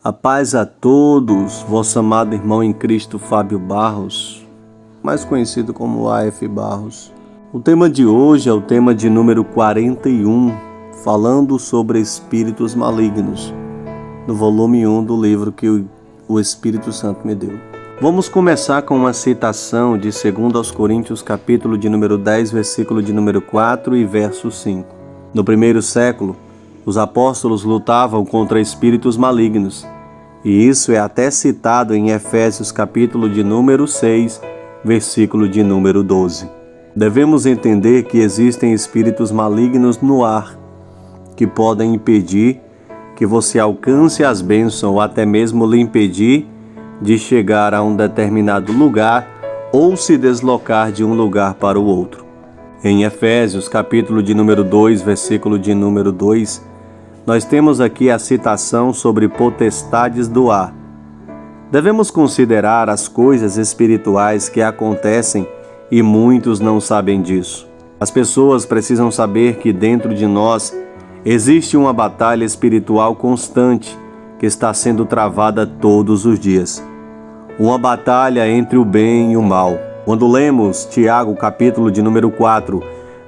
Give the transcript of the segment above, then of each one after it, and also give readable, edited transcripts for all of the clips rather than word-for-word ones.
A paz a todos, vosso amado irmão em Cristo Fábio Barros, mais conhecido como AF Barros. O tema de hoje é o tema de número 41, falando sobre espíritos malignos, no volume 1 do livro que o Espírito Santo me deu. Vamos começar com uma citação de 2 Coríntios, capítulo de número 10, versículo de número 4 e verso 5. No primeiro século, os apóstolos lutavam contra espíritos malignos, e isso é até citado em Efésios capítulo de número 6, versículo de número 12. Devemos entender que existem espíritos malignos no ar, que podem impedir que você alcance as bênçãos ou até mesmo lhe impedir de chegar a um determinado lugar ou se deslocar de um lugar para o outro. Em Efésios capítulo de número 2, versículo de número 2, nós temos aqui a citação sobre potestades do ar. Devemos considerar as coisas espirituais que acontecem e muitos não sabem disso. As pessoas precisam saber que dentro de nós existe uma batalha espiritual constante que está sendo travada todos os dias. Uma batalha entre o bem e o mal. Quando lemos Tiago capítulo de número 4,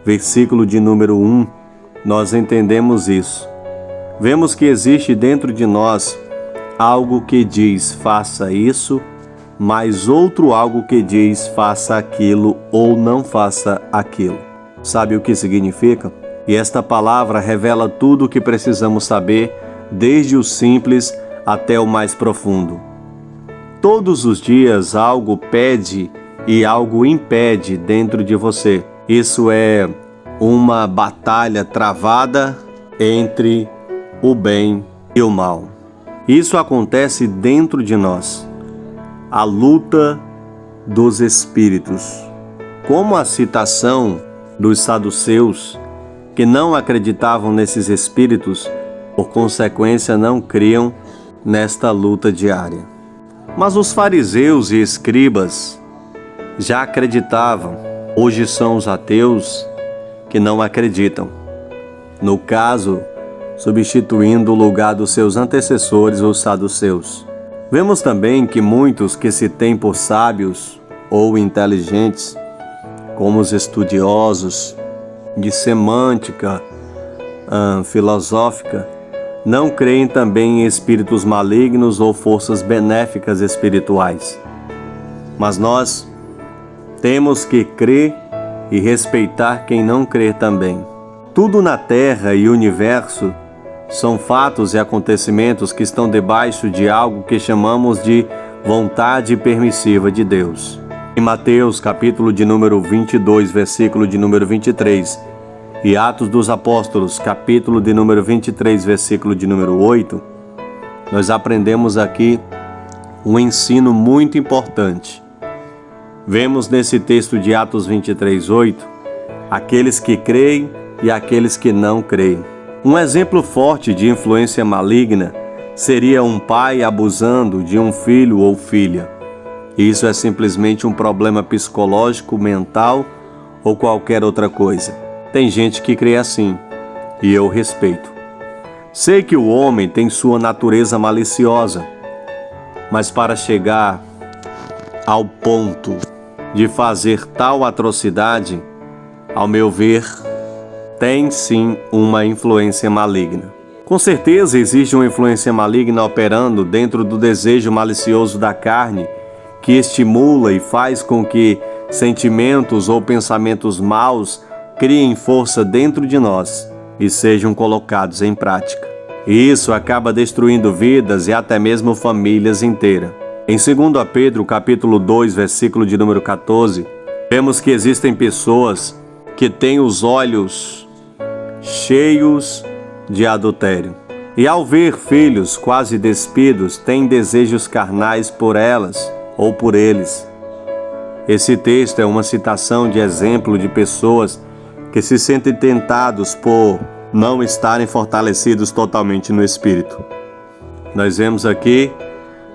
versículo de número 1, nós entendemos isso. Vemos que existe dentro de nós algo que diz faça isso, mas outro algo que diz faça aquilo ou não faça aquilo. Sabe o que significa? E esta palavra revela tudo o que precisamos saber, desde o simples até o mais profundo. Todos os dias algo pede e algo impede dentro de você. Isso é uma batalha travada entre o bem e o mal. Isso acontece dentro de nós. A luta dos espíritos. Como a citação dos saduceus, que não acreditavam nesses espíritos, por consequência não criam nesta luta diária. Mas os fariseus e escribas já acreditavam. Hoje são os ateus que não acreditam. No caso, substituindo o lugar dos seus antecessores, os saduceus. Vemos também que muitos que se têm por sábios ou inteligentes, como os estudiosos de semântica filosófica, não creem também em espíritos malignos ou forças benéficas espirituais. Mas nós temos que crer e respeitar quem não crê também. Tudo na Terra e universo são fatos e acontecimentos que estão debaixo de algo que chamamos de vontade permissiva de Deus. Em Mateus, capítulo de número 22, versículo de número 23, e Atos dos Apóstolos, capítulo de número 23, versículo de número 8, nós aprendemos aqui um ensino muito importante. Vemos nesse texto de Atos 23, 8, aqueles que creem e aqueles que não creem. Um exemplo forte de influência maligna seria um pai abusando de um filho ou filha. Isso é simplesmente um problema psicológico, mental ou qualquer outra coisa. Tem gente que crê assim, e eu respeito. Sei que o homem tem sua natureza maliciosa, mas para chegar ao ponto de fazer tal atrocidade, ao meu ver, tem sim uma influência maligna. Com certeza existe uma influência maligna operando dentro do desejo malicioso da carne, que estimula e faz com que sentimentos ou pensamentos maus criem força dentro de nós e sejam colocados em prática. E isso acaba destruindo vidas e até mesmo famílias inteiras. Em 2 Pedro, capítulo 2, versículo de número 14, vemos que existem pessoas que têm os olhos cheios de adultério. E ao ver filhos quase despidos, têm desejos carnais por elas ou por eles. Esse texto é uma citação de exemplo de pessoas que se sentem tentados por não estarem fortalecidos totalmente no espírito. Nós vemos aqui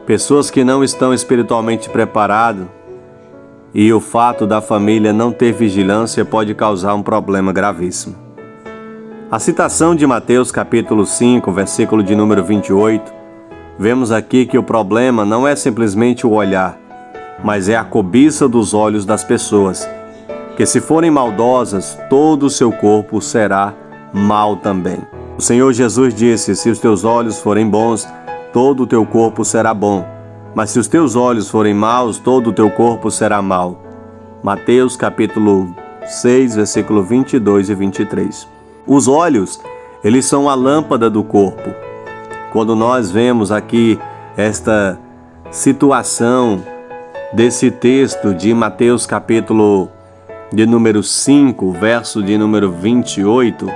pessoas que não estão espiritualmente preparadas e o fato da família não ter vigilância pode causar um problema gravíssimo. A citação de Mateus capítulo 5, versículo de número 28, vemos aqui que o problema não é simplesmente o olhar, mas é a cobiça dos olhos das pessoas, que se forem maldosas, todo o seu corpo será mal também. O Senhor Jesus disse: se os teus olhos forem bons, todo o teu corpo será bom, mas se os teus olhos forem maus, todo o teu corpo será mau. Mateus capítulo 6, versículo 22 e 23. Os olhos, eles são a lâmpada do corpo. Quando nós vemos aqui esta situação desse texto de Mateus capítulo de número 5, verso de número 28,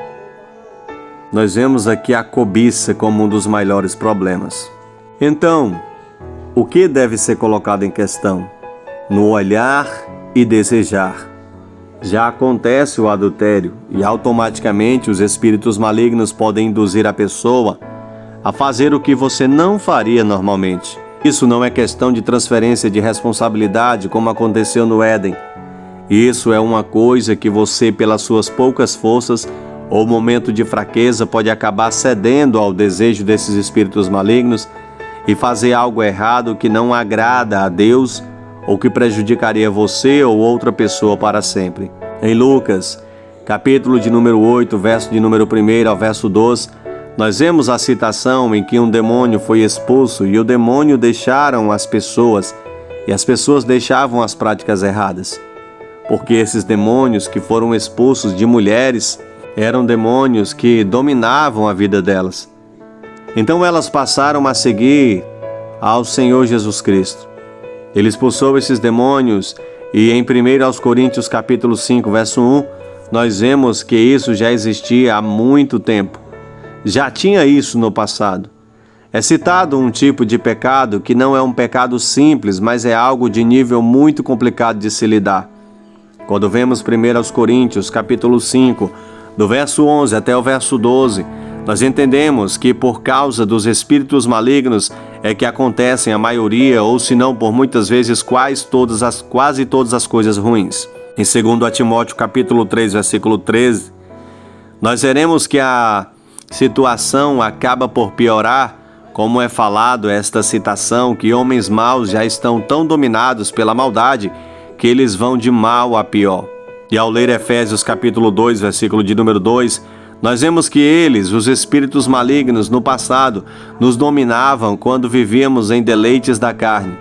nós vemos aqui a cobiça como um dos maiores problemas. Então, o que deve ser colocado em questão? No olhar e desejar. Já acontece o adultério e automaticamente os espíritos malignos podem induzir a pessoa a fazer o que você não faria normalmente. Isso não é questão de transferência de responsabilidade como aconteceu no Éden. Isso é uma coisa que você, pelas suas poucas forças ou momento de fraqueza, pode acabar cedendo ao desejo desses espíritos malignos e fazer algo errado que não agrada a Deus ou que prejudicaria você ou outra pessoa para sempre. Em Lucas, capítulo de número 8, verso de número 1 ao verso 12, nós vemos a citação em que um demônio foi expulso e o demônio deixaram as pessoas e as pessoas deixavam as práticas erradas. Porque esses demônios que foram expulsos de mulheres eram demônios que dominavam a vida delas. Então elas passaram a seguir ao Senhor Jesus Cristo. Ele expulsou esses demônios e em 1 Coríntios capítulo 5, verso 1, nós vemos que isso já existia há muito tempo. Já tinha isso no passado. É citado um tipo de pecado que não é um pecado simples, mas é algo de nível muito complicado de se lidar. Quando vemos 1 Coríntios capítulo 5, do verso 11 até o verso 12, nós entendemos que por causa dos espíritos malignos é que acontecem a maioria, ou se não por muitas vezes quase todas as coisas ruins. Em 2 Timóteo capítulo 3, versículo 13, nós veremos que a situação acaba por piorar, como é falado esta citação, que homens maus já estão tão dominados pela maldade que eles vão de mal a pior. E ao ler Efésios capítulo 2, versículo de número 2, nós vemos que eles, os espíritos malignos, no passado, nos dominavam quando vivíamos em deleites da carne.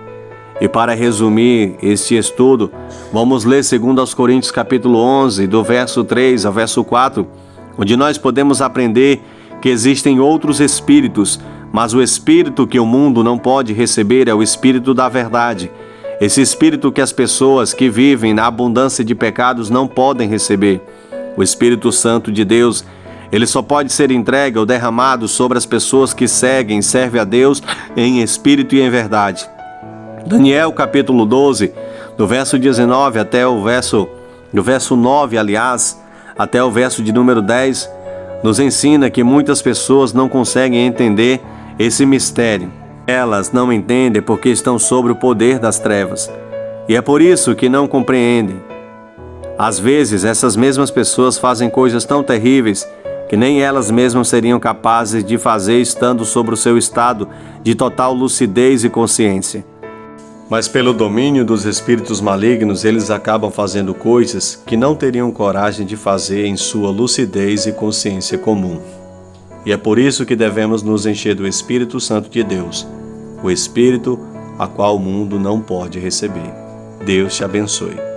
E para resumir este estudo, vamos ler 2 Coríntios capítulo 11, do verso 3 ao verso 4, onde nós podemos aprender que existem outros espíritos, mas o espírito que o mundo não pode receber é o espírito da verdade. Esse espírito que as pessoas que vivem na abundância de pecados não podem receber. O Espírito Santo de Deus, ele só pode ser entregue ou derramado sobre as pessoas que servem a Deus em espírito e em verdade. Daniel capítulo 12, do verso 19 até do verso 9, até o verso de número 10, nos ensina que muitas pessoas não conseguem entender esse mistério. Elas não entendem porque estão sob o poder das trevas. E é por isso que não compreendem. Às vezes, essas mesmas pessoas fazem coisas tão terríveis que nem elas mesmas seriam capazes de fazer estando sobre o seu estado de total lucidez e consciência. Mas pelo domínio dos espíritos malignos, eles acabam fazendo coisas que não teriam coragem de fazer em sua lucidez e consciência comum. E é por isso que devemos nos encher do Espírito Santo de Deus, o Espírito a qual o mundo não pode receber. Deus te abençoe.